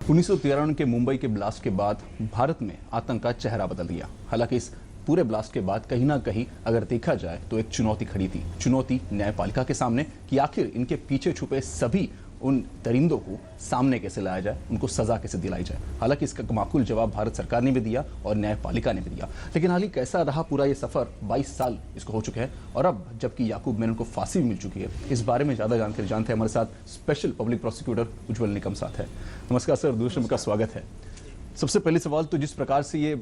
1993 के मुंबई के ब्लास्ट के बाद भारत में आतंक का चेहरा बदल दिया। हालांकि इस पूरे ब्लास्ट के बाद कहीं ना कहीं अगर देखा जाए तो एक चुनौती खड़ी थी। चुनौती न्यायपालिका के सामने कि आखिर इनके पीछे छुपे सभी उन दरिंदों को सामने कैसे लाया जाए, उनको सजा कैसे दिलाई जाए। हालांकि इसका माकूल जवाब भारत सरकार ने भी दिया और न्यायपालिका ने भी दिया। लेकिन हाल ही कैसा रहा पूरा ये सफर, 22 साल इसको हो चुके हैं और अब जबकि याकूब मेनन को फांसी भी मिल चुकी है, इस बारे में ज्यादा जानकारी जानते हैं हमारे साथ special public prosecutor Ujjwal Nikam साथ है। नमस्कार सर, दूरदर्शन का स्वागत है। सबसे पहले सवाल तो जिस प्रकार से ये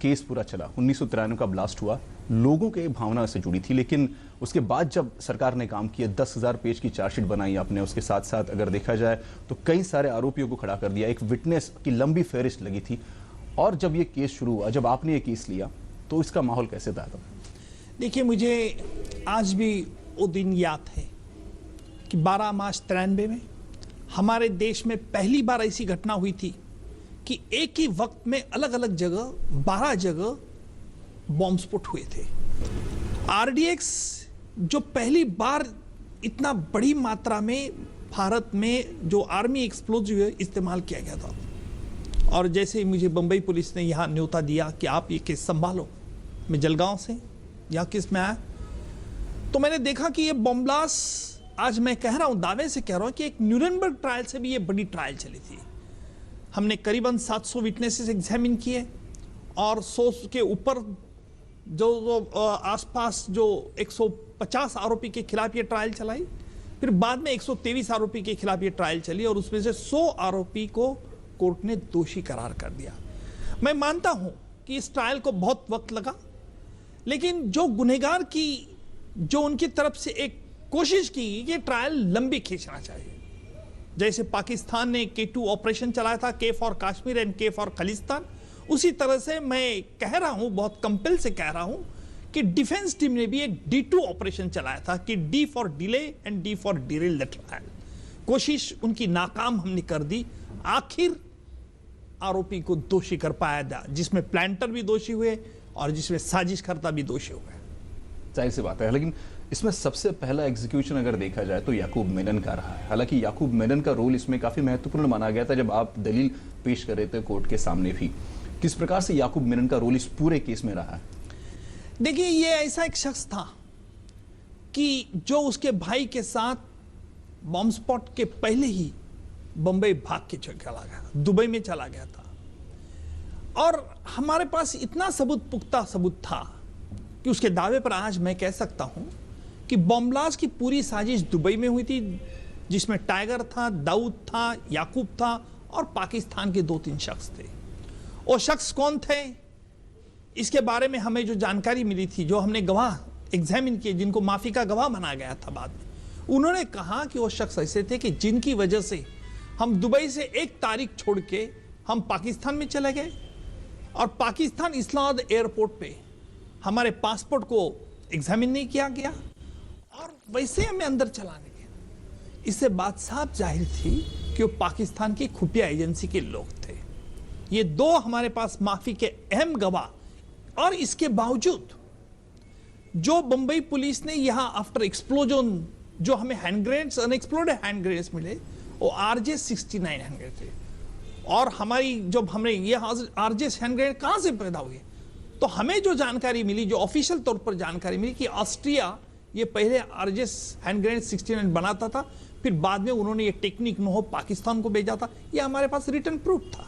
केस पूरा चला, 1993 का ब्लास्ट हुआ, लोगों के भावना से जुड़ी थी, लेकिन उसके बाद जब सरकार ने काम किया, 10,000 पेज की चार्जशीट बनाई आपने, उसके साथ साथ अगर देखा जाए तो कई सारे आरोपियों को खड़ा कर दिया, एक विटनेस की लंबी फहरिस्त लगी थी। और जब ये केस शुरू हुआ, जब आपने ये केस लिया तो इसका माहौल कैसे था? देखिए, मुझे आज भी वो दिन याद है कि 12 मार्च 93 में हमारे देश में पहली बार ऐसी घटना हुई थी कि एक ही वक्त में अलग अलग जगह 12 जगह बॉम्ब स्फोट हुए थे। आरडीएक्स जो पहली बार इतना बड़ी मात्रा में भारत में जो आर्मी एक्सप्लोजिव इस्तेमाल किया गया था। और जैसे ही मुझे बंबई पुलिस ने यहाँ न्योता दिया कि आप ये केस संभालो, मैं जलगांव से यहाँ केस में आया, तो मैंने देखा कि ये बॉम्ब ब्लास्ट, आज मैं कह रहा हूँ, दावे से कह रहा हूँ कि एक न्यूरेनबर्ग ट्रायल से भी ये बड़ी ट्रायल चली थी। हमने करीबन 700 विटनेसेस एग्जामिन किए और 100 के ऊपर जो आसपास जो 150 आरोपी के खिलाफ ये ट्रायल चलाई। फिर बाद में 123 आरोपी के खिलाफ ये ट्रायल चली और उसमें से 100 आरोपी को कोर्ट ने दोषी करार कर दिया। मैं मानता हूं कि इस ट्रायल को बहुत वक्त लगा, लेकिन जो गुनहगार की जो उनकी तरफ से एक कोशिश की कि ट्रायल लंबी खींचना चाहिए, जैसे पाकिस्तान ने K2 ऑपरेशन चलाया था, K for Kashmir and K for Khalistan, उसी तरह से मैं कह रहा हूं, बहुत कंपेल से कह रहा हूं कि डिफेंस टीम ने भी एक D2 ऑपरेशन चलाया था कि D for delay and D for Daryl the trial. कोशिश उनकी नाकाम हमने कर दी। आखिर आरोपी को दोषी कर पाया था, जिसमें प्लांटर भी दोषी हुए और जिसमें साजिशकर्ता भी दोषी हुए। जाहिर सी बात है, लेकिन इसमें सबसे पहला एग्जीक्यूशन अगर देखा जाए तो याकूब मेनन का रहा है। हालांकि याकूब मेनन का रोल इसमें काफी महत्वपूर्ण माना गया था जब आप दलील पेश कर रहे थे कोर्ट के सामने भी। किस प्रकार से याकूब मेनन का रोल इस पूरे केस में रहा है? देखिए, ये ऐसा एक शख्स था कि जो उसके भाई के साथ बॉम्ब स्पॉट के पहले ही बंबई भाग के चला गया, दुबई में चला गया था। और हमारे पास इतना सबूत, पुख्ता सबूत था कि उसके दावे पर आज मैं कह सकता हूं कि बॉम्ब ब्लास्ट की पूरी साजिश दुबई में हुई थी, जिसमें टाइगर था, दाऊद था, याकूब था और पाकिस्तान के 2-3 शख्स थे। वो शख्स कौन थे, इसके बारे में हमें जो जानकारी मिली थी, जो हमने गवाह एग्जामिन किए, जिनको माफी का गवाह बनाया गया था बाद में, उन्होंने कहा कि वो शख्स ऐसे थे कि जिनकी वजह से हम दुबई से 1 तारीख छोड़ के हम पाकिस्तान में चले गए और पाकिस्तान इस्लामाबाद एयरपोर्ट पे हमारे पासपोर्ट को एग्जामिन नहीं किया गया और वैसे हमें अंदर चलाने गया। इससे बात साफ जाहिर थी कि वो पाकिस्तान की खुफिया एजेंसी के लोग थे। ये 2 हमारे पास माफी के अहम गवाह। और इसके बावजूद जो बंबई पुलिस ने यहां आफ्टर एक्सप्लोजन जो हमें hand grenades, unexploded hand grenades मिले, वो RJ-69 हैंड ग्रेनेड थे। और हमारी जब हमने ये RJ हैंड ग्रेनेड कहां से पैदा हुए, तो हमें जो जानकारी मिली, जो ऑफिशियल तौर पर जानकारी मिली कि ऑस्ट्रिया ये पहले RJ हैंड ग्रेनेड 69 बनाता था, फिर बाद में उन्होंने ये टेक्निक नो पाकिस्तान को भेजा था। ये हमारे पास रिटर्न प्रूफ था।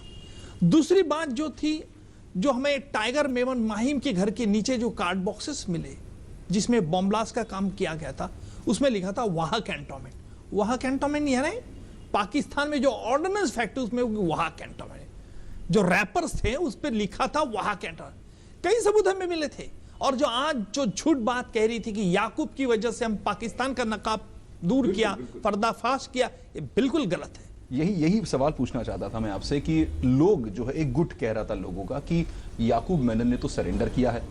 दूसरी बात जो थी, जो हमें टाइगर मेमन माहिम के घर के नीचे जो कार्ड बॉक्सेस मिले जिसमें बॉम्ब ब्लास्ट का काम किया गया था, उसमें लिखा था वाहा कैंटोनमेंट। वाहा कैंटोनमेंट यानी पाकिस्तान में जो ऑर्डिनेंस फैक्ट्री, उसमें वाहा कैंटोनमेंट, जो रैपर्स थे उस पर लिखा था वाहा कैंटोनमेंट। कई सबूत हमें मिले थे। और जो आज जो झूठ बात कह रही थी कि याकूब की वजह से हम पाकिस्तान का नकाब दूर किया, पर्दाफाश किया, ये बिल्कुल गलत है। यही सवाल पूछना चाहता था मैं आपसे कि लोग जो है, एक गुट कह रहा था लोगों का कि याकूब मेनन ने तो सरेंडर किया है,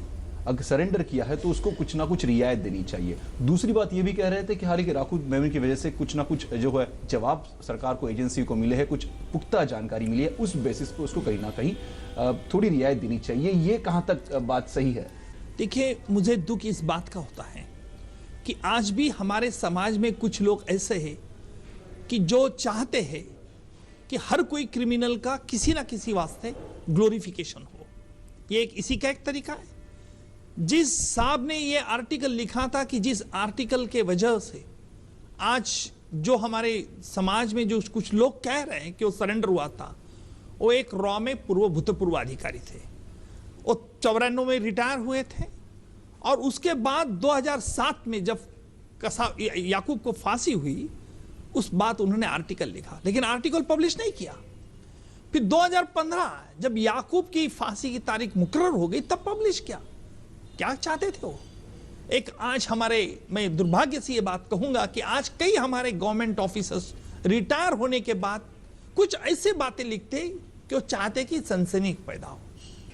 अगर सरेंडर किया है तो उसको कुछ ना कुछ रियायत देनी चाहिए। दूसरी बात ये भी कह रहे थे कि हालांकि याकूब मेनन की वजह से कुछ ना कुछ जो है जवाब सरकार को, एजेंसी को मिले हैं, कुछ पुख्ता जानकारी मिली है, उस बेसिस पे उसको कहीं ना कहीं थोड़ी रियायत देनी चाहिए। ये कहां तक बात सही है? देखिए, मुझे दुख इस बात का होता है कि आज भी हमारे समाज में कुछ लोग ऐसे हैं कि जो चाहते हैं कि हर कोई क्रिमिनल का किसी ना किसी वास्ते ग्लोरिफिकेशन हो। ये एक इसी का एक तरीका है। जिस साहब ने ये आर्टिकल लिखा था कि जिस आर्टिकल के वजह से आज जो हमारे समाज में जो कुछ लोग कह रहे हैं कि वो सरेंडर हुआ था, वो एक रॉ में भूतपूर्व अधिकारी थे। वो 94 में रिटायर हुए थे और उसके बाद 2007 में जब याकूब को फांसी हुई, उस बात उन्होंने आर्टिकल लिखा, लेकिन आर्टिकल पब्लिश नहीं किया। फिर 2015 जब याकूब की फांसी की तारीख मुकर्रर हो गई, तब पब्लिश किया। क्या चाहते थे वो? एक आज मैं दुर्भाग्य से ये बात कहूंगा कि आज कई हमारे गवर्नमेंट ऑफिसर्स रिटायर होने के बाद कुछ ऐसे बातें लिखते कि वो चाहते कि सनसनी पैदा हो।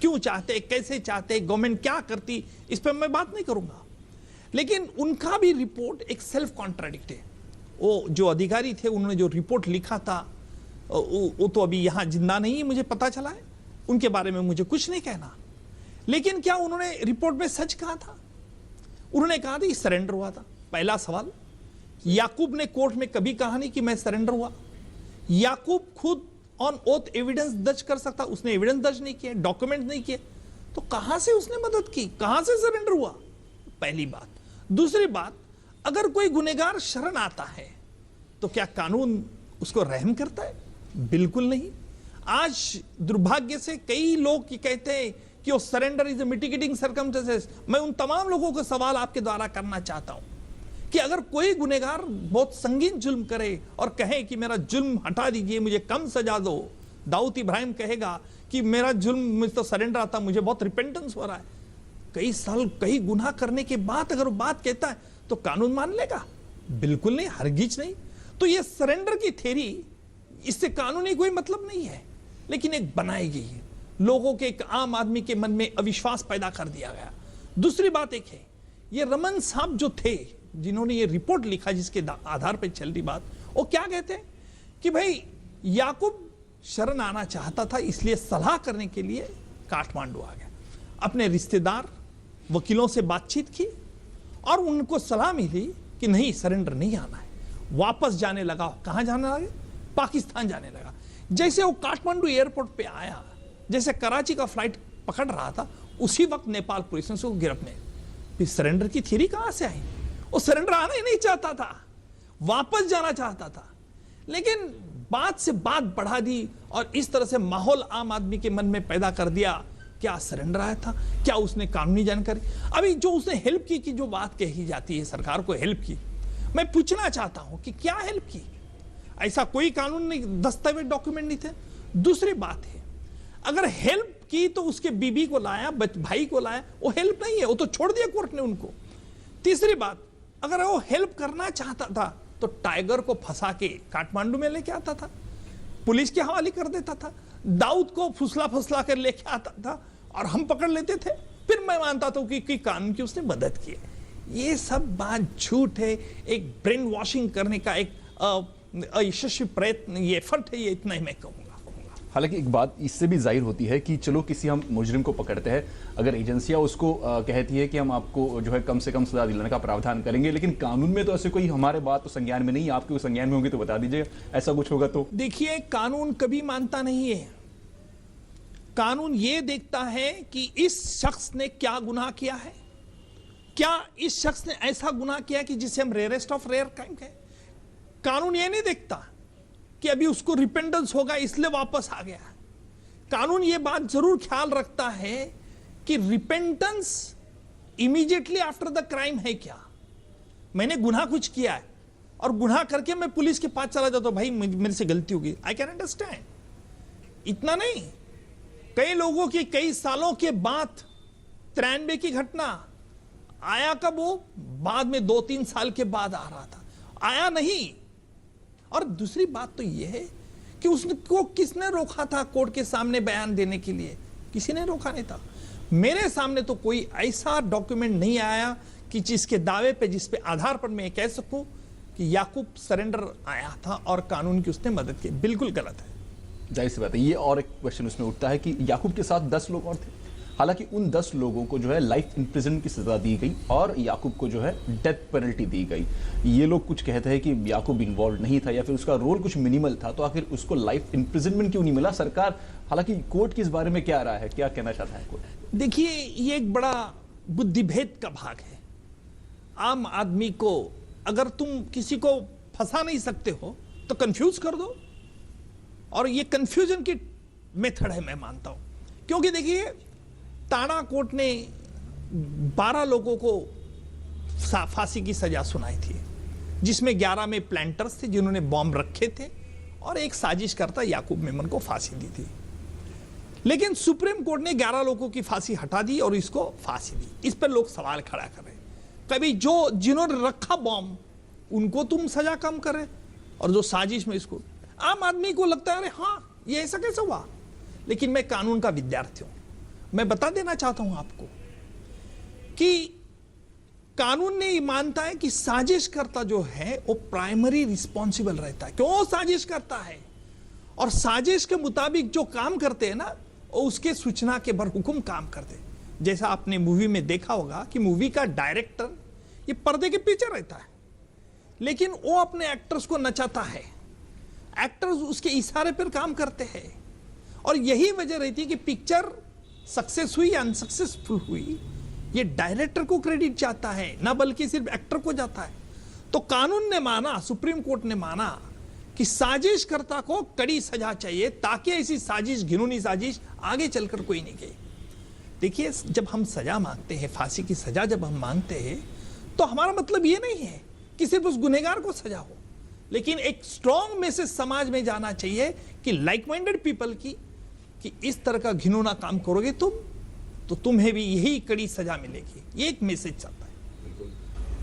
क्यों चाहते, कैसे चाहते, गवर्नमेंट क्या करती, इस पर मैं बात नहीं करूंगा। लेकिन उनका भी रिपोर्ट एक सेल्फ कॉन्ट्राडिक्ट है। वो जो अधिकारी थे, उन्होंने जो रिपोर्ट लिखा था, वो तो अभी यहां जिंदा नहीं है, मुझे पता चला है। उनके बारे में मुझे कुछ नहीं कहना। लेकिन क्या उन्होंने रिपोर्ट में सच कहा था? उन्होंने कहा था सरेंडर हुआ था। पहला सवाल, याकूब ने कोर्ट में कभी कहा नहीं कि मैं सरेंडर हुआ। याकूब खुद ऑन ओथ एविडेंस दर्ज कर सकता, उसने एविडेंस दर्ज नहीं किया, डॉक्यूमेंट नहीं किए, तो कहां से उसने मदद की, कहां से सरेंडर हुआ? पहली बात। दूसरी बात, अगर कोई गुनहगार शरण आता है तो क्या कानून उसको रहम करता है? बिल्कुल नहीं। आज दुर्भाग्य से कई लोग कहते हैं कि वो surrender is a mitigating circumstances. मैं उन तमाम लोगों को सवाल आपके द्वारा करना चाहता हूं कि अगर कोई गुनहगार बहुत संगीन जुल्म करे और कहे कि मेरा जुल्म हटा दीजिए, मुझे कम सजा दो, दाऊद इब्राहिम कहेगा कि मेरा जुल्म, मुझे तो सरेंडर आता, मुझे बहुत रिपेंटेंस हो रहा है, कई साल कई गुनाह करने के बाद अगर वो बात कहता है तो कानून मान लेगा? बिल्कुल नहीं, हरगिज नहीं। तो ये सरेंडर की थ्योरी, इससे कानूनी कोई मतलब नहीं है, लेकिन एक बनाई गई है, लोगों के, एक आम आदमी के मन में अविश्वास पैदा कर दिया गया। दूसरी बात एक है, ये रमन साहब जो थे, जिन्होंने ये रिपोर्ट लिखा, जिसके आधार पर चल रही बात, वो क्या कहते हैं कि भाई याकूब शरण आना चाहता था, इसलिए सलाह करने के लिए काठमांडू आ गया। अपने रिश्तेदार, वकीलों से बातचीत की और उनको सलाह मिली कि नहीं, सरेंडर नहीं आना है। वापस जाने लगा। कहां जाने लगा? पाकिस्तान जाने लगा। जैसे वो काठमांडू एयरपोर्ट पे आया, जैसे कराची का फ्लाइट पकड़ रहा था, उसी वक्त नेपाल पुलिस ने उसको गिरफ्तार। फिर सरेंडर की थ्योरी कहां से आई? वो सरेंडर आना ही नहीं चाहता था, वापस जाना चाहता था, लेकिन बात से बात बढ़ा दी और इस तरह से माहौल आम आदमी के मन में पैदा कर दिया। क्या सरेंडर आया था? क्या उसने कानूनी जानकारी? अभी जो उसने हेल्प की जो बात कही जाती है, सरकार को हेल्प की, मैं पूछना चाहता हूं कि क्या हेल्प की? ऐसा कोई कानून नहीं, दस्तावेज, डॉक्यूमेंट नहीं थे। दूसरी बात है, अगर हेल्प की तो उसके बीबी को लाया, भाई को लाया, वो हेल्प नहीं है, वो तो छोड़ दिया कोर्ट ने उनको। तीसरी बात, अगर वो हेल्प करना चाहता था तो टाइगर को फंसा के काठमांडू में लेके आता था, पुलिस के हवाले कर देता था, दाऊद को फुसला कर लेके आता था और हम पकड़ लेते थे, फिर मैं मानता था कि कानून की उसने मदद की है। ये सब बात झूठ है, एक ब्रेन वॉशिंग करने का एक यशस्वी प्रयत्न, ये एफर्ट है, ये इतना ही मैं कहूंगा। हालांकि एक बात इससे भी जाहिर होती है कि चलो किसी हम मुजरिम को पकड़ते हैं, अगर एजेंसियां उसको कहती है कि हम आपको जो है कम से कम सजा दिलाने का प्रावधान करेंगे, लेकिन कानून में तो ऐसे कोई हमारे बात तो संज्ञान में नहीं, आपके संज्ञान में होंगे तो बता दीजिए, ऐसा कुछ होगा तो। देखिए, कानून कभी मानता नहीं है। कानून ये देखता है कि इस शख्स ने क्या गुनाह किया है, क्या इस शख्स ने ऐसा गुनाह किया कि जिसे हम रेयरेस्ट ऑफ रेयर क्राइम कहें। कानून ये नहीं देखता कि अभी उसको रिपेंटेंस होगा इसलिए वापस आ गया। कानून ये बात जरूर ख्याल रखता है कि repentance immediately after the crime है क्या। मैंने गुनाह कुछ किया है और गुनाह करके मैं पुलिस के पास चला जाता हूं, भाई मेरे से गलती होगी, आई कैन अंडरस्टैंड। इतना नहीं, कई लोगों की कई सालों के बाद 93 की घटना आया, कब वो बाद में 2-3 साल के बाद आ रहा था, आया नहीं। और दूसरी बात तो यह है कि उसको किसने रोका था कोर्ट के सामने बयान देने के लिए? किसी ने रोका नहीं था। मेरे सामने तो कोई ऐसा डॉक्यूमेंट नहीं आया कि जिसके दावे पे, जिस पे आधार पर मैं कह सकूं कि याकूब सरेंडर आया था और कानून की उसने मदद की। बिल्कुल गलत है। जाहिर सी बात है। ये और एक क्वेश्चन उसमें उठता है कि याकूब के साथ 10 लोग और थे, हालांकि उन 10 लोगों को जो है लाइफ इम्प्रिजन की सजा दी गई और याकूब को जो है डेथ पेनल्टी दी गई। ये लोग कुछ कहते हैं कि याकूब इन्वॉल्व नहीं था या फिर उसका रोल कुछ मिनिमल था, तो आखिर उसको लाइफ इम्प्रिजनमेंट क्यों नहीं मिला? सरकार, हालांकि कोर्ट की इस बारे में क्या राय है, क्या कहना चाहता है कोर्ट? देखिए, ये एक बड़ा बुद्धिभेद का भाग है। आम आदमी को अगर तुम किसी को फंसा नहीं सकते हो तो कंफ्यूज कर दो, और ये कंफ्यूजन की मेथड है, मैं मानता हूं। क्योंकि देखिए, टाडा कोर्ट ने 12 लोगों को फांसी की सजा सुनाई थी, जिसमें 11 में प्लांटर्स थे जिन्होंने बॉम्ब रखे थे, और एक साजिशकर्ता याकूब मेमन को फांसी दी थी। लेकिन सुप्रीम कोर्ट ने 11 लोगों की फांसी हटा दी और इसको फांसी दी। इस पर लोग सवाल खड़ा कर रहे हैं, कभी जिन्होंने रखा बॉम्ब उनको तुम सजा कम करे, और जो साजिश में इसको, आम आदमी को लगता है अरे हाँ, ये ऐसा कैसे हुआ? लेकिन मैं कानून का विद्यार्थी हूं, मैं बता देना चाहता हूं आपको कि कानून ने ये मानता है कि साजिश करता जो है वो प्राइमरी रिस्पॉन्सिबल रहता है। क्यों साजिश करता है? और साजिश के मुताबिक जो काम करते हैं ना, वो उसके सूचना के बरहुकुम काम करते हैं। जैसा आपने मूवी में देखा होगा कि मूवी का डायरेक्टर ये पर्दे के पीछे रहता है, लेकिन वो अपने एक्टर्स को नचाता है, एक्टर्स उसके इशारे पर काम करते हैं। और यही वजह रहती है कि पिक्चर सक्सेस हुई या अनसक्सेसफुल हुई, ये डायरेक्टर को क्रेडिट जाता है, ना बल्कि सिर्फ एक्टर को जाता है। तो कानून ने माना, सुप्रीम कोर्ट ने माना कि साजिशकर्ता को कड़ी सजा चाहिए, ताकि ऐसी साजिश, घिनौनी साजिश आगे चलकर कोई नहीं गई। देखिए, जब हम सजा मांगते हैं, फांसी की सजा जब हम मांगते हैं, तो हमारा मतलब ये नहीं है कि सिर्फ उस गुनहगार को सजा हो, लेकिन एक स्ट्रॉन्ग मैसेज समाज में जाना चाहिए कि लाइक माइंडेड पीपल की, कि इस तरह का घिनौना काम करोगे तुम, तो तुम्हें भी यही कड़ी सजा मिलेगी। ये एक मैसेज चलता है।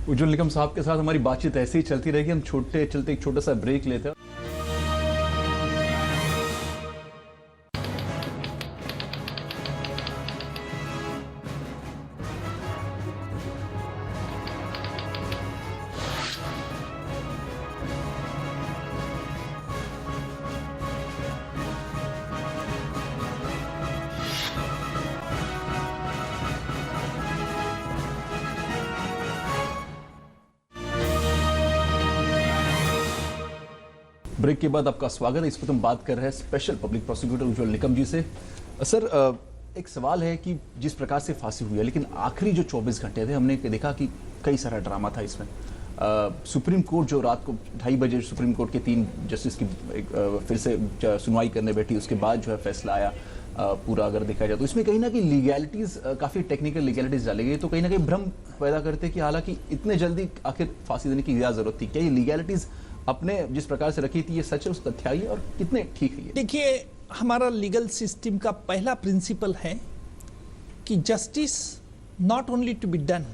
उज्ज्वल निकम साहब के साथ हमारी बातचीत ऐसे ही चलती रहेगी। हम चलते एक छोटा सा ब्रेक लेते हैं। ब्रेक के बाद आपका स्वागत है। इस पर हम बात कर रहे हैं special public prosecutor Ujjwal Nikam जी से। सर, एक सवाल है कि जिस प्रकार से फांसी हुई है, लेकिन आखिरी जो 24 घंटे थे, हमने देखा कि कई सारा ड्रामा था इसमें। सुप्रीम कोर्ट जो रात को 2:30 बजे सुप्रीम कोर्ट के 3 जस्टिस की फिर से सुनवाई करने बैठी, उसके बाद जो है फैसला आया। पूरा अगर देखा जाए तो इसमें कहीं ना कहीं लीगैलिटीज, काफ़ी टेक्निकल लीगैलिटीज डाली गई, तो कहीं ना कहीं भ्रम पैदा करते कि हालांकि इतने जल्दी आखिर फांसी देने की क्या जरूरत थी? क्या ये लीगैलिटीज अपने जिस प्रकार से रखी थी, ये सच है, उस तथ्याई और कितने ठीक है? देखिए, हमारा लीगल सिस्टम का पहला प्रिंसिपल है कि justice not only to be done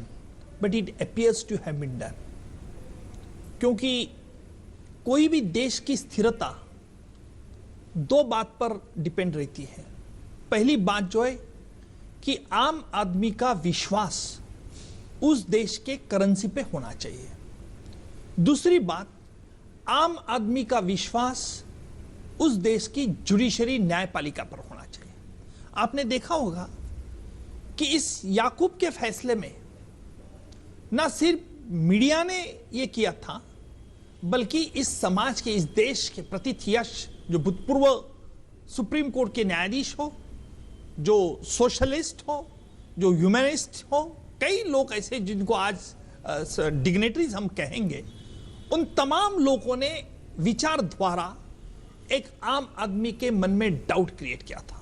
but it appears to have been done. क्योंकि कोई भी देश की स्थिरता 2 बात पर डिपेंड रहती है। पहली बात जो है कि आम आदमी का विश्वास उस देश के करेंसी पे होना चाहिए। दूसरी बात, आम आदमी का विश्वास उस देश की जुडिशरी, न्यायपालिका पर होना चाहिए। आपने देखा होगा कि इस याकूब के फैसले में ना सिर्फ मीडिया ने यह किया था, बल्कि इस समाज के, इस देश के प्रति यश, जो भूतपूर्व सुप्रीम कोर्ट के न्यायाधीश हो, जो सोशलिस्ट हो, जो ह्यूमनिस्ट हो, कई लोग ऐसे जिनको आज डिग्नेटरीज हम कहेंगे, उन तमाम लोगों ने विचार द्वारा एक आम आदमी के मन में डाउट क्रिएट किया था।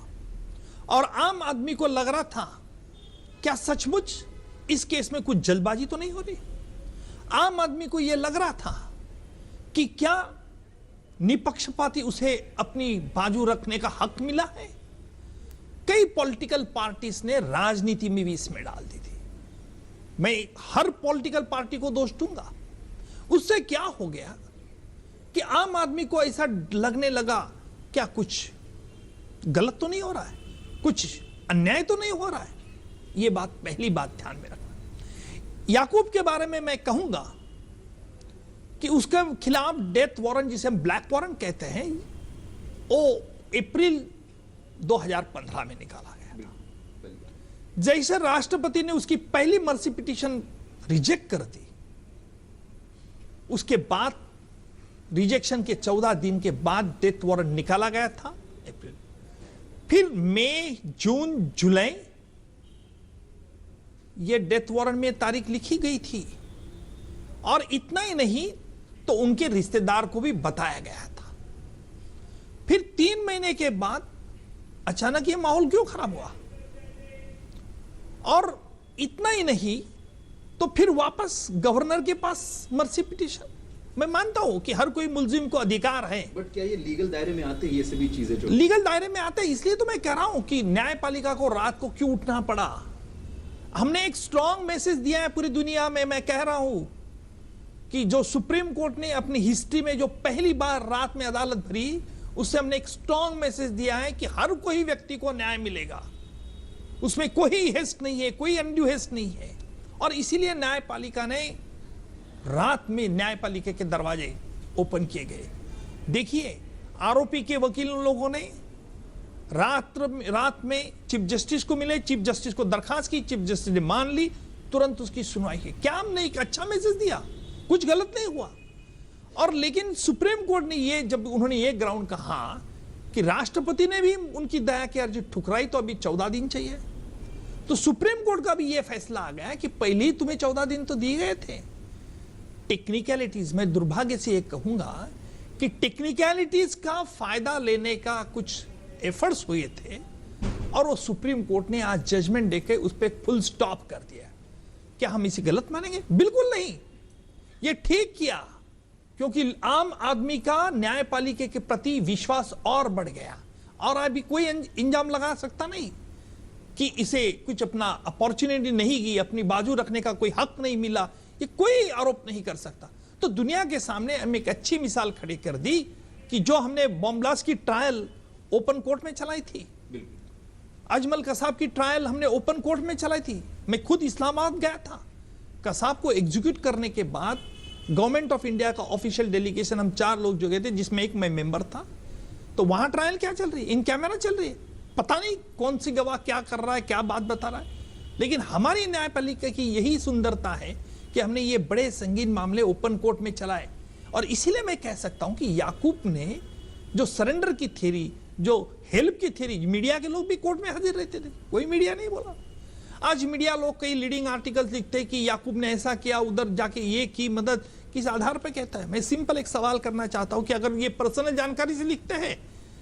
और आम आदमी को लग रहा था, क्या सचमुच इस केस में कुछ जल्दबाजी तो नहीं हो रही? आम आदमी को यह लग रहा था कि क्या निपक्षपाती उसे अपनी बाजू रखने का हक मिला है? कई पॉलिटिकल पार्टीज ने राजनीति में भी इसमें डाल दी थी। मैं हर पॉलिटिकल पार्टी को दोष दूंगा। उससे क्या हो गया कि आम आदमी को ऐसा लगने लगा, क्या कुछ गलत तो नहीं हो रहा है, कुछ अन्याय तो नहीं हो रहा है? यह बात, पहली बात ध्यान में रखना। याकूब के बारे में मैं कहूंगा कि उसके खिलाफ डेथ वारंट, जिसे हम ब्लैक वारंट कहते हैं, वो अप्रैल 2015 में निकाला गया था। जैसे राष्ट्रपति ने उसकी पहली मर्सी पिटीशन रिजेक्ट कर दी, उसके बाद रिजेक्शन के 14 दिन के बाद डेथ वारंट निकाला गया था अप्रैल, फिर मई, जून, जुलाई ये डेथ वारंट में तारीख लिखी गई थी। और इतना ही नहीं तो उनके रिश्तेदार को भी बताया गया था। फिर 3 महीने के बाद अचानक ये माहौल क्यों खराब हुआ? और इतना ही नहीं तो फिर वापस गवर्नर के पास मर्सी पिटीशन। मैं मानता हूं कि हर कोई मुलजिम को अधिकार है, बट क्या ये लीगल दायरे में आते हैं ये सभी चीजें? जो लीगल दायरे में आते हैं, इसलिए तो मैं कह रहा हूं कि न्यायपालिका को रात को क्यों उठना पड़ा। हमने एक स्ट्रांग मैसेज दिया है पूरी दुनिया में। मैं कह रहा हूं कि जो सुप्रीम कोर्ट ने अपनी हिस्ट्री में जो पहली बार रात में अदालत भरी, उससे हमने एक स्ट्रांग मैसेज दिया है कि हर कोई व्यक्ति को न्याय मिलेगा, उसमें कोई हेस्ट नहीं है, कोई अनड्यू हेस्ट नहीं है। और इसीलिए न्यायपालिका ने रात में न्यायपालिका के दरवाजे ओपन किए गए। देखिए, आरोपी के वकील लोगों ने रात में चीफ जस्टिस को मिले, चीफ जस्टिस को दरखास्त की, चीफ जस्टिस ने मान ली, तुरंत उसकी सुनवाई की। क्या हमने एक अच्छा मैसेज दिया? कुछ गलत नहीं हुआ। और लेकिन सुप्रीम कोर्ट ने ये, जब उन्होंने ये ग्राउंड कहा कि राष्ट्रपति ने भी उनकी दया की अर्जी ठुकराई, तो अभी 14 दिन चाहिए, तो सुप्रीम कोर्ट का भी ये फैसला आ गया कि पहले ही तुम्हें 14 दिन तो दिए गए थे। टेक्निकलिटीज, मैं दुर्भाग्य से ये कहूंगा कि टेक्निकलिटीज का फायदा लेने का कुछ एफर्ट्स हुए थे, और वो सुप्रीम कोर्ट ने आज जजमेंट देके उस पर फुल स्टॉप कर दिया। क्या हम इसे गलत मानेंगे? बिल्कुल नहीं, ये ठीक किया, क्योंकि आम आदमी का न्यायपालिका के प्रति विश्वास और बढ़ गया। और अभी कोई इंजाम लगा सकता नहीं कि इसे कुछ अपना अपॉर्चुनिटी नहीं की, अपनी बाजू रखने का कोई हक नहीं मिला, ये कोई आरोप नहीं कर सकता। तो दुनिया के सामने हम एक अच्छी मिसाल खड़ी कर दी कि जो हमने बॉम्ब ब्लास्ट की ट्रायल ओपन कोर्ट में चलाई थी, अजमल कसाब की ट्रायल हमने ओपन कोर्ट में चलाई थी। मैं खुद इस्लामाबाद गया था, कसाब को एग्जीक्यूट करने के बाद गवर्नमेंट ऑफ इंडिया का ऑफिशियल डेलीगेशन, हम 4 लोग जो गए थे, जिसमें एक मैं मेंबर था। तो वहां ट्रायल क्या चल रही है? इन कैमरा चल रही है, पता नहीं कौन सी गवाह क्या कर रहा है, क्या बात बता रहा है। लेकिन हमारी न्यायपालिका की यही सुंदरता है कि हमने ये बड़े संगीन मामले ओपन कोर्ट में चलाए। और इसीलिए मैं कह सकता हूं कि याकूब ने जो सरेंडर की थ्योरी, जो हेल्प की थ्योरी, मीडिया के लोग भी कोर्ट में हाजिर रहते थे, कोई मीडिया नहीं बोला। आज मीडिया लोग कई लीडिंग आर्टिकल्स लिखते हैं कि याकूब ने ऐसा किया, उधर जाके ये की मदद, किस आधार पर कहता है? मैं सिंपल एक सवाल करना चाहता हूं कि अगर ये पर्सनल जानकारी से लिखते हैं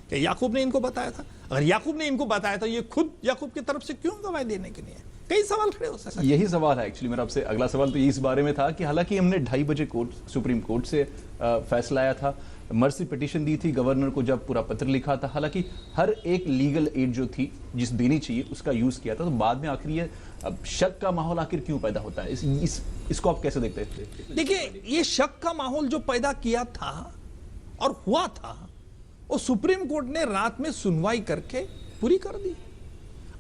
कि याकूब ने इनको बताया था, अगर याकूब ने इनको बताया था, ये खुद याकूब की तरफ से क्यों गवाही देने के लिए? कई सवाल खड़े हो सकते हैं। यही सवाल है एक्चुअली मेरा आपसे। अगला सवाल तो इस बारे में था कि हालांकि हमने 2:30 बजे कोर्ट, सुप्रीम कोर्ट से फैसला आया था, मर्सी पिटीशन दी थी, गवर्नर को जब पूरा पत्र लिखा था, हालांकि हर एक लीगल एड जो थी, जिस देनी चाहिए, उसका यूज किया था, तो बाद में आखिर ये शक का माहौल आखिर क्यों पैदा होता है? इसको आप कैसे देखते हैं? देखिए, ये शक का माहौल जो पैदा किया था और हुआ था, वो सुप्रीम कोर्ट ने रात में सुनवाई करके पूरी कर दी।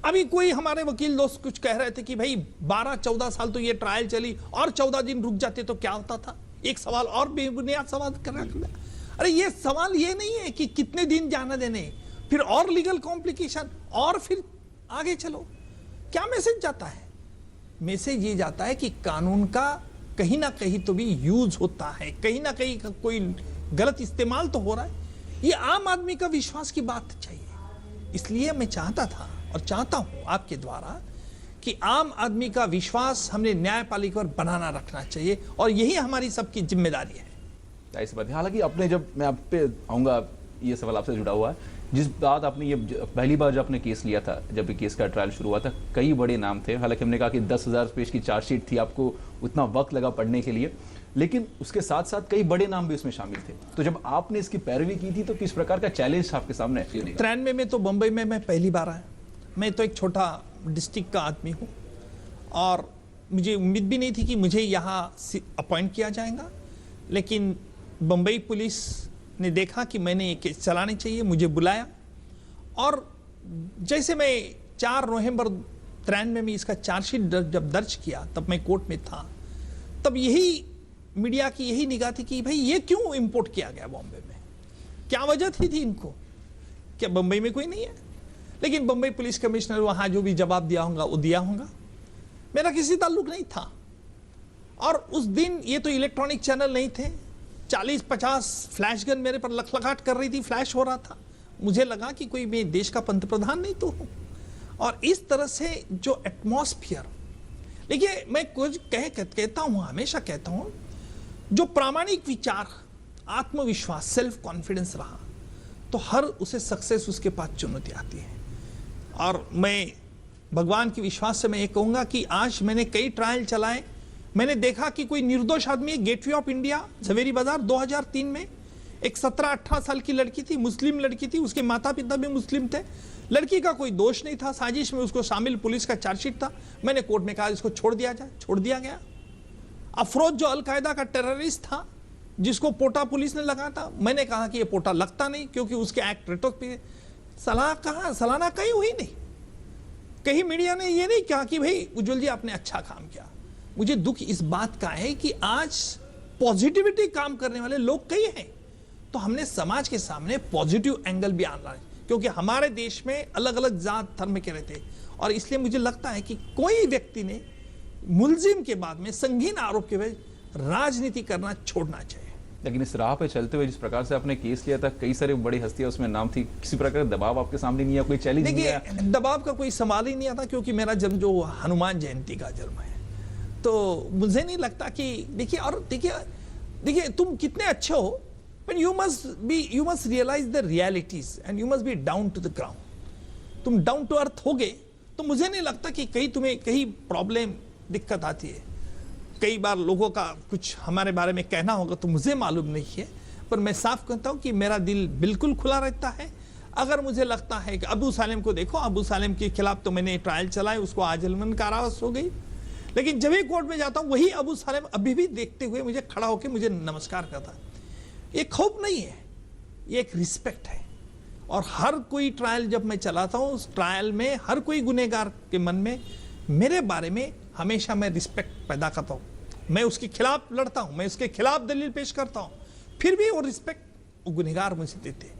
अभी कोई हमारे वकील दोस्त कुछ कह रहे थे कि भाई 12-14 साल तो ये ट्रायल चली, और 14 दिन रुक जाते तो क्या होता था? एक सवाल और बेबुनियाद सवाल कर रहा। अरे ये सवाल ये नहीं है कि कितने दिन जाने देने, फिर और लीगल कॉम्प्लिकेशन, और फिर आगे चलो। क्या मैसेज जाता है? मैसेज ये जाता है कि कानून का कहीं ना कहीं तो भी यूज होता है, कहीं ना कहीं का कोई गलत इस्तेमाल तो हो रहा है। ये आम आदमी का विश्वास की बात चाहिए। इसलिए मैं चाहता था और चाहता हूं आपके द्वारा कि आम आदमी का विश्वास हमने न्यायपालिका पर बनाना रखना चाहिए, और यही हमारी सबकी जिम्मेदारी है। ऐसी बात है। हालांकि आपने, जब मैं आप पे आऊंगा, ये सवाल आपसे जुड़ा हुआ है, जिस बात आपने ये पहली बार जब आपने केस लिया था, जब केस का ट्रायल शुरू हुआ था, कई बड़े नाम थे। हालांकि हमने कहा कि 10,000 पेज की चार्जशीट थी, आपको उतना वक्त लगा पढ़ने के लिए, लेकिन उसके साथ साथ कई बड़े नाम भी उसमें शामिल थे। तो जब आपने इसकी पैरवी की थी, तो किस प्रकार का चैलेंज आपके सामने? 93 में तो बंबई में मैं पहली बार आया। मैं तो एक छोटा डिस्ट्रिक्ट का आदमी हूँ, और मुझे उम्मीद भी नहीं थी कि मुझे यहाँ अपॉइंट किया जाएगा। लेकिन बंबई पुलिस ने देखा कि मैंने ये केस चलाने चाहिए, मुझे बुलाया, और जैसे मैं 4 नवंबर 93 में इसका चार्जशीट जब दर्ज किया, तब मैं कोर्ट में था, तब यही मीडिया की यही निगाह थी कि भाई ये क्यों इंपोर्ट किया गया बॉम्बे में, क्या वजह थी इनको, क्या बंबई में कोई नहीं है? लेकिन बंबई पुलिस कमिश्नर वहां जो भी जवाब दिया होगा वो दिया होगा, मेरा किसी ताल्लुक नहीं था। और उस दिन ये तो इलेक्ट्रॉनिक चैनल नहीं थे, 40-50 फ्लैश गन मेरे पर लखलखाट कर रही थी, फ्लैश हो रहा था। मुझे लगा कि कोई मैं देश का पंतप्रधान नहीं तो हूं। और इस तरह से जो एटमॉस्फियर, देखिए मैं कुछ कहता हूं, हमेशा कहता हूं, जो प्रामाणिक विचार, आत्मविश्वास, सेल्फ कॉन्फिडेंस रहा तो हर उसे सक्सेस उसके पास चुनौती आती है। और मैं भगवान के विश्वास से मैं ये कहूंगा कि आज मैंने कई ट्रायल चलाए, मैंने देखा कि कोई निर्दोष आदमी, गेटवे ऑफ इंडिया झवेरी बाजार 2003 में एक 17-18 साल की लड़की थी, मुस्लिम लड़की थी, उसके माता पिता भी मुस्लिम थे, लड़की का कोई दोष नहीं था, साजिश में उसको शामिल पुलिस का चार्जशीट था, मैंने कोर्ट में कहा इसको छोड़ दिया जाए, छोड़ दिया गया। अफरोज जो अलकायदा का टेररिस्ट था जिसको पोटा पुलिस ने लगा था, मैंने कहा कि ये पोटा लगता नहीं क्योंकि उसके एक्ट रेटो पे सलाना कहीं हुई नहीं, कहीं मीडिया ने ये नहीं कहा कि भाई उज्जवल जी आपने अच्छा काम किया। मुझे दुख इस बात का है कि आज पॉजिटिविटी काम करने वाले लोग कई हैं, तो हमने समाज के सामने पॉजिटिव एंगल भी आना है, क्योंकि हमारे देश में अलग अलग जात धर्म के रहते, और इसलिए मुझे लगता है कि कोई व्यक्ति ने मुलजिम के बाद में संगीन आरोप के बाद राजनीति करना छोड़ना चाहिए। लेकिन इस राह पे चलते हुए जिस प्रकार से आपने केस लिया था, कई सारी बड़ी हस्तियां उसमें नाम थी, किसी प्रकार का दबाव आपके सामने नहीं आया, कोई चैलेंज नहीं आया? देखिए दबाव का कोई सवाल ही नहीं आता, क्योंकि मेरा जन्म जो हनुमान जयंती का जन्म है, तो मुझे नहीं लगता कि देखिए तुम कितने अच्छे हो, but you must realize the realities and you must be down to the ground. तुम डाउन टू अर्थ हो गए तो मुझे नहीं लगता कि कहीं तुम्हें कहीं प्रॉब्लम दिक्कत आती है। कई बार लोगों का कुछ हमारे बारे में कहना होगा तो मुझे मालूम नहीं है, पर मैं साफ कहता हूं कि मेरा दिल बिल्कुल खुला रहता है। अगर मुझे लगता है कि अबू सालेम को देखो, अबू सालेम के खिलाफ तो मैंने ट्रायल चलाए, उसको आजीवन कारावास हो गई, लेकिन जब भी कोर्ट में जाता हूं वही अबू सालेम अभी भी देखते हुए मुझे खड़ा होकर मुझे नमस्कार करता है। ये खौफ नहीं है, ये एक रिस्पेक्ट है। और हर कोई ट्रायल जब मैं चलाता हूं, उस ट्रायल में हर कोई गुनहगार के मन में मेरे बारे में हमेशा मैं रिस्पेक्ट पैदा करता हूं। मैं उसके खिलाफ लड़ता हूं, मैं उसके खिलाफ दलील पेश करता हूं, फिर भी वो रिस्पेक्ट वो गुनहगार मुझे देते।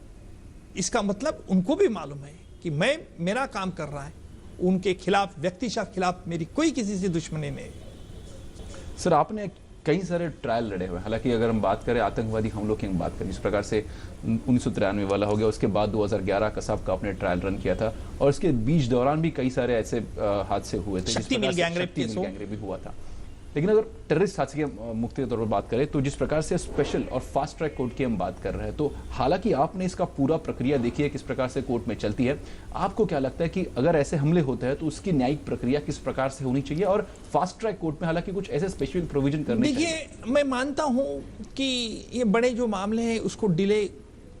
इसका मतलब उनको भी मालूम है कि मैं मेरा काम कर रहा है, उनके खिलाफ, व्यक्तिशः खिलाफ मेरी कोई किसी से दुश्मनी नहीं। सर आपने कई सारे ट्रायल लड़े हुए, हालांकि अगर हम बात करें आतंकवादी हमलों की हम बात करें, जिस प्रकार से 1993 वाला हो गया, उसके बाद 2011 कसाब का आपने ट्रायल रन किया था, और इसके बीच दौरान भी कई सारे ऐसे हादसे हुए थे, शक्ति मिल गैंगरेप भी हुआ था। लेकिन अगर टेररिस्ट हादसे के मुक्ति के तौर पर बात करें तो जिस प्रकार से स्पेशल और फास्ट ट्रैक कोर्ट की हम बात कर रहे हैं, तो हालांकि आपने इसका पूरा प्रक्रिया देखी है किस प्रकार से कोर्ट में चलती है, आपको क्या लगता है कि अगर ऐसे हमले होते हैं तो उसकी न्यायिक प्रक्रिया किस प्रकार से होनी चाहिए, और फास्ट ट्रैक कोर्ट में हालांकि कुछ ऐसे स्पेसिफिक प्रोविजन करने चाहिए? देखिए मैं मानता हूं कि ये बड़े जो मामले हैं उसको डिले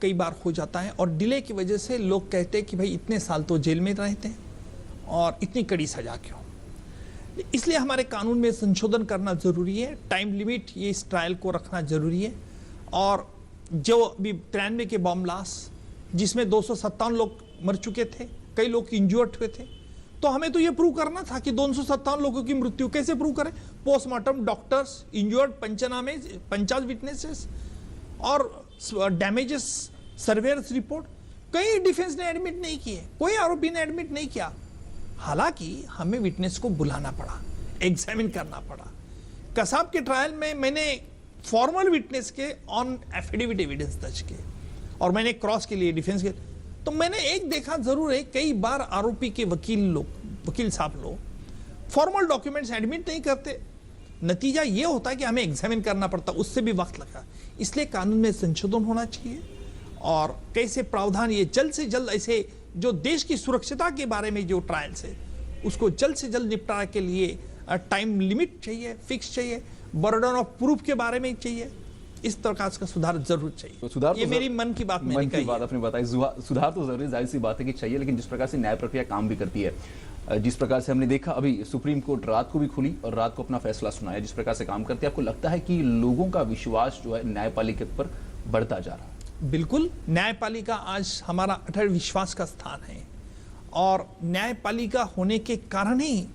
कई बार हो जाता है, और डिले की वजह से लोग कहते हैं कि भाई इतने साल तो जेल में रहते हैं और इतनी कड़ी सजा क्यों। इसलिए हमारे कानून में संशोधन करना जरूरी है, टाइम लिमिट ये इस ट्रायल को रखना जरूरी है। और जो अभी 93 के बॉम्ब ब्लास्ट जिसमें 257 लोग मर चुके थे, कई लोग इंजर्ड हुए थे, तो हमें तो ये प्रूव करना था कि 257 लोगों की मृत्यु कैसे प्रूव करें। पोस्टमार्टम, डॉक्टर्स, इंजर्ड, पंचनामे, 50 विटनेसेस और डैमेजेस, सर्वेयर्स रिपोर्ट, कई डिफेंस ने एडमिट नहीं किए, कोई आरोपी ने एडमिट नहीं किया। हालांकि हमें विटनेस को बुलाना पड़ा, एग्जामिन करना पड़ा। कसाब के ट्रायल में मैंने फॉर्मल विटनेस के ऑन एफिडेविट एविडेंस दर्ज किए, और मैंने क्रॉस के लिए डिफेंस के, तो मैंने एक देखा जरूर है, कई बार आरोपी के वकील साहब लोग फॉर्मल डॉक्यूमेंट्स एडमिट नहीं करते, नतीजा ये होता है कि हमें एग्जामिन करना पड़ता, उससे भी वक्त लगा। इसलिए कानून में संशोधन होना चाहिए, और कैसे प्रावधान ये जल्द से जल्द ऐसे जो देश की सुरक्षता के बारे में जो ट्रायल्स है उसको जल्द से जल्द निपटाने के लिए टाइम लिमिट चाहिए, फिक्स चाहिए, बर्डन ऑफ प्रूफ के बारे में चाहिए, इस प्रकार का सुधार जरूर चाहिए। तो सुधार ये मेरी मन की बात मैंने कही, बात आपने बताई, सुधार तो जरूरी, जाहिर सी बात है कि चाहिए, लेकिन जिस प्रकार से न्याय प्रक्रिया काम भी करती है, जिस प्रकार से हमने देखा अभी सुप्रीम कोर्ट रात को भी खुली और रात को अपना फैसला सुनाया, जिस प्रकार से काम करती है, आपको लगता है कि लोगों का विश्वास जो है न्यायपालिका पर बढ़ता जा रहा है? बिल्कुल, न्यायपालिका आज हमारा अटल विश्वास का स्थान है, और न्यायपालिका होने के कारण ही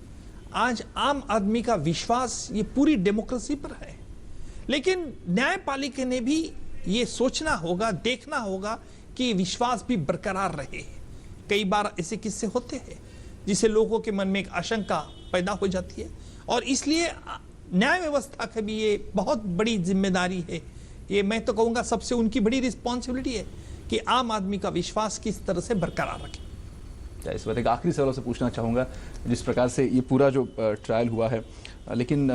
आज आम आदमी का विश्वास ये पूरी डेमोक्रेसी पर है। लेकिन न्यायपालिका ने भी ये सोचना होगा, देखना होगा कि विश्वास भी बरकरार रहे, कई बार ऐसे किस्से होते हैं जिससे लोगों के मन में एक आशंका पैदा हो जाती है, और इसलिए न्याय व्यवस्था का भी ये बहुत बड़ी जिम्मेदारी है। ये मैं तो कहूँगा सबसे उनकी बड़ी रिस्पॉन्सिबिलिटी है कि आम आदमी का विश्वास किस तरह से बरकरार रखें। इस बात एक आखिरी सवाल से पूछना चाहूँगा, जिस प्रकार से ये पूरा जो ट्रायल हुआ है, लेकिन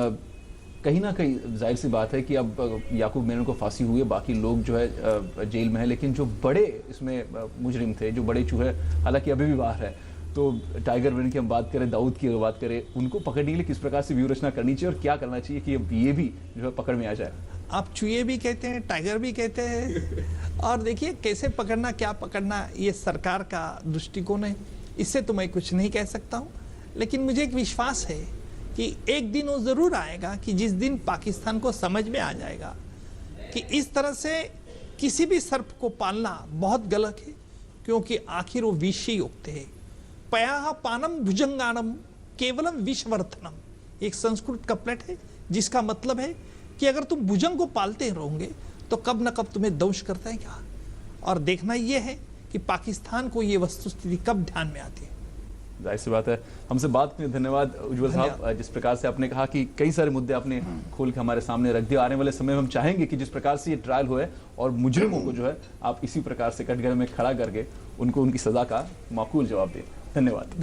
कहीं ना कहीं जाहिर सी बात है कि अब याकूब मेनन को फांसी हुई है, बाकी लोग जो है जेल में है, लेकिन जो बड़े इसमें मुजरिम थे, जो बड़े चूहे हालांकि अभी भी बाहर है, तो टाइगर मेनन की हम बात करें, दाऊद की बात करें, उनको पकड़ने के लिए किस प्रकार से व्यूह रचना करनी चाहिए और क्या करना चाहिए कि ये भी जो है पकड़ में आ जाए? आप चूहे भी कहते हैं, टाइगर भी कहते हैं, और देखिए कैसे पकड़ना, क्या पकड़ना, ये सरकार का दृष्टिकोण है, इससे तो मैं कुछ नहीं कह सकता हूँ। लेकिन मुझे एक विश्वास है कि एक दिन वो जरूर आएगा कि जिस दिन पाकिस्तान को समझ में आ जाएगा कि इस तरह से किसी भी सर्प को पालना बहुत गलत है, क्योंकि आखिर वो विष ही उगते हैं। पयाह पानम भुजंगानम केवलम विषवर्धनम, एक संस्कृत कपलेट है जिसका मतलब है कि अगर तुम भुजंग को पालते रहोगे तो कब न कब तुम्हें दंश करता है क्या। और देखना यह है कि पाकिस्तान को ये वस्तुस्थिति कब ध्यान में आती है। जाहिर सी बात है। हमसे बात करने धन्यवाद उज्ज्वल साहब। जिस प्रकार से आपने कहा कि कई सारे मुद्दे आपने खोल के हमारे सामने रख दिया, आने वाले समय में हम चाहेंगे कि जिस प्रकार से ये ट्रायल हुआ है और मुजरिमों को जो है आप इसी प्रकार से कटघरे में खड़ा करके उनको उनकी सजा का माकूल जवाब दें। धन्यवाद।